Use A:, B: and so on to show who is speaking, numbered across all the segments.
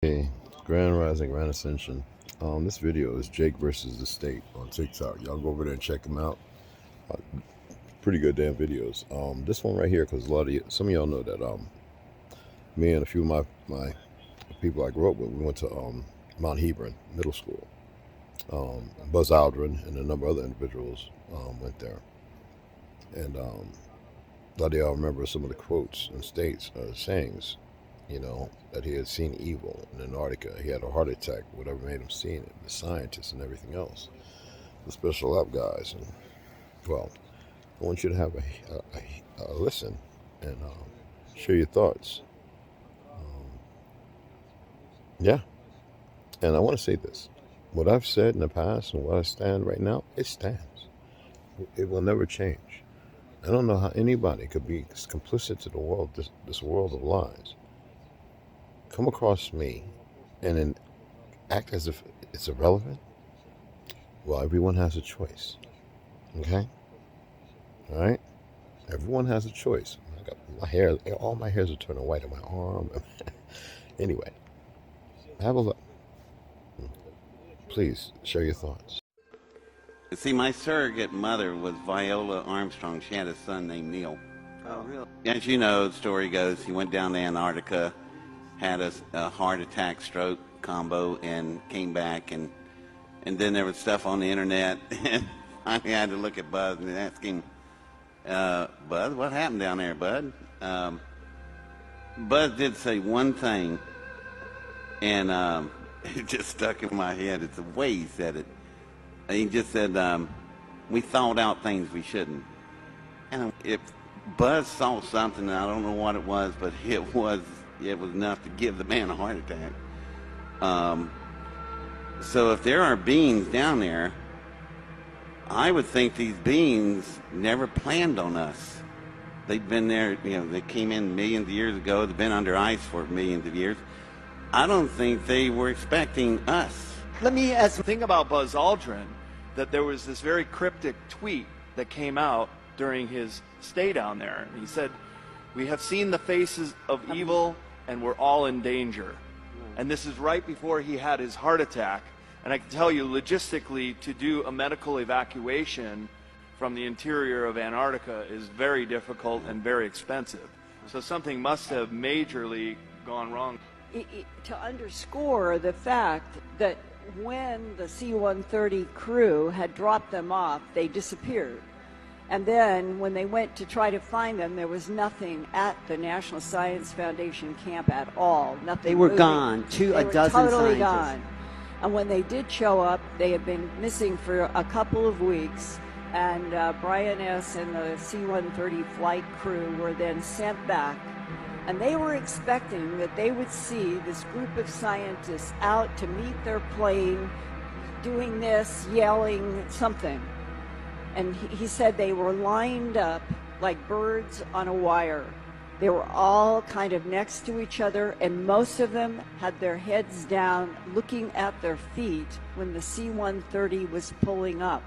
A: Hey, Grand Rising, Grand Ascension. This video is Jake versus the State on TikTok. Y'all go over there and check them out. Uh, Pretty good damn videos. This one right here, because some of y'all know that me and a few of my people I grew up with, we went to Mount Hebron Middle School. Buzz Aldrin and a number of other individuals went there, and a lot of y'all remember some of the quotes and sayings. That he had seen evil in Antarctica. He had a heart attack, whatever made him see it, the scientists and everything else, the special op guys. And, well, I want you to have a listen and share your thoughts. Yeah. And I want to say this. What I've said in the past and what I stand right now, it stands. It will never change. I don't know how anybody could be complicit to the world, this world of lies, come across me and then act as if it's irrelevant. Well, everyone has a choice. Okay? All right? Everyone has a choice. I got my hair, all my hairs are turning white on my arm. Anyway, have a look. Please share your thoughts.
B: See, my surrogate mother was Viola Armstrong. She had a son named Neil.
C: Oh, really?
B: As you know, the story goes, he went down to Antarctica, had a heart attack, stroke combo, and came back. And then there was stuff on the internet. And I had to look at Buzz and ask him, Buzz, what happened down there, Bud? Buzz did say one thing, and it just stuck in my head. It's the way he said it. He just said, we thought out things we shouldn't. And if Buzz saw something, I don't know what it was, but it was enough to give the man a heart attack. So if there are beings down there, I would think these beings never planned on us. They've been there, they came in millions of years ago. They've been under ice for millions of years. I don't think they were expecting us.
C: Let me ask the thing about Buzz Aldrin, that there was this very cryptic tweet that came out during his stay down there. He said, "We have seen the faces of evil and we're all in danger." And this is right before he had his heart attack. And I can tell you, logistically, to do a medical evacuation from the interior of Antarctica is very difficult and very expensive. So something must have majorly gone wrong.
D: To underscore the fact that when the C-130 crew had dropped them off, they disappeared. And then when they went to try to find them, there was nothing at the National Science Foundation camp at all. Nothing.
E: They were gone. A dozen
D: totally
E: scientists.
D: Gone. And when they did show up, they had been missing for a couple of weeks. And Brian S. and the C-130 flight crew were then sent back. And they were expecting that they would see this group of scientists out to meet their plane, doing this, yelling something. And he said they were lined up like birds on a wire. They were all kind of next to each other, and most of them had their heads down, looking at their feet when the C-130 was pulling up.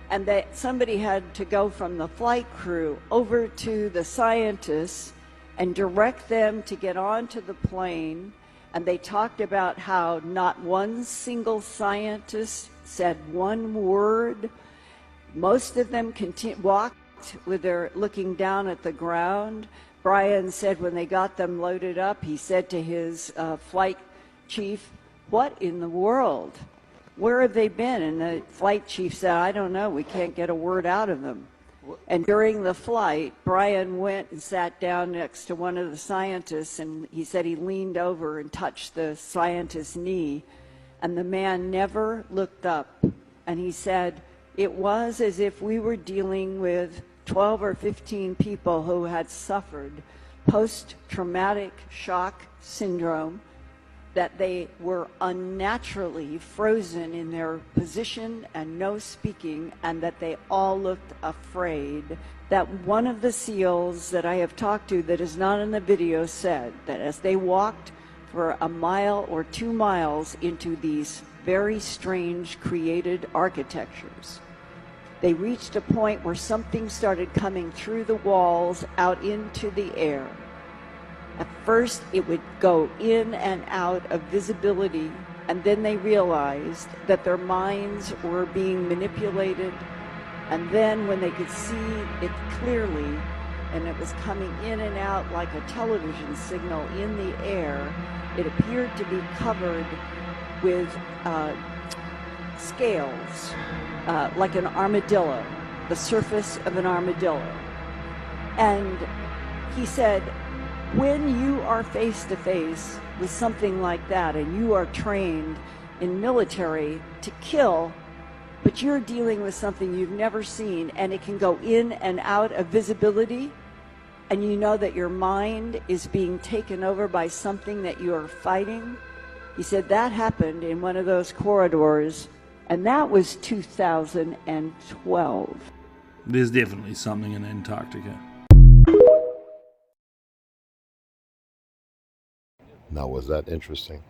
D: And that somebody had to go from the flight crew over to the scientists and direct them to get onto the plane. And they talked about how not one single scientist said one word. Most of them walked with their looking down at the ground. Brian said when they got them loaded up, he said to his flight chief, "What in the world? Where have they been?" And the flight chief said, "I don't know. We can't get a word out of them." And during the flight, Brian went and sat down next to one of the scientists, and he said he leaned over and touched the scientist's knee, and the man never looked up. And he said, it was as if we were dealing with 12 or 15 people who had suffered post-traumatic shock syndrome, that they were unnaturally frozen in their position and no speaking, and that they all looked afraid. That one of the SEALs that I have talked to that is not in the video said that as they walked for a mile or 2 miles into these very strange created architectures, they reached a point where something started coming through the walls out into the air. At first, it would go in and out of visibility, and then they realized that their minds were being manipulated. And then when they could see it clearly, and it was coming in and out like a television signal in the air, it appeared to be covered with scales, like an armadillo, the surface of an armadillo. And he said, when you are face to face with something like that, and you are trained in military to kill, but you're dealing with something you've never seen, and it can go in and out of visibility, and you know that your mind is being taken over by something that you are fighting. He said that happened in one of those corridors, and that was 2012.
F: There's definitely something in Antarctica.
A: Now, was that interesting?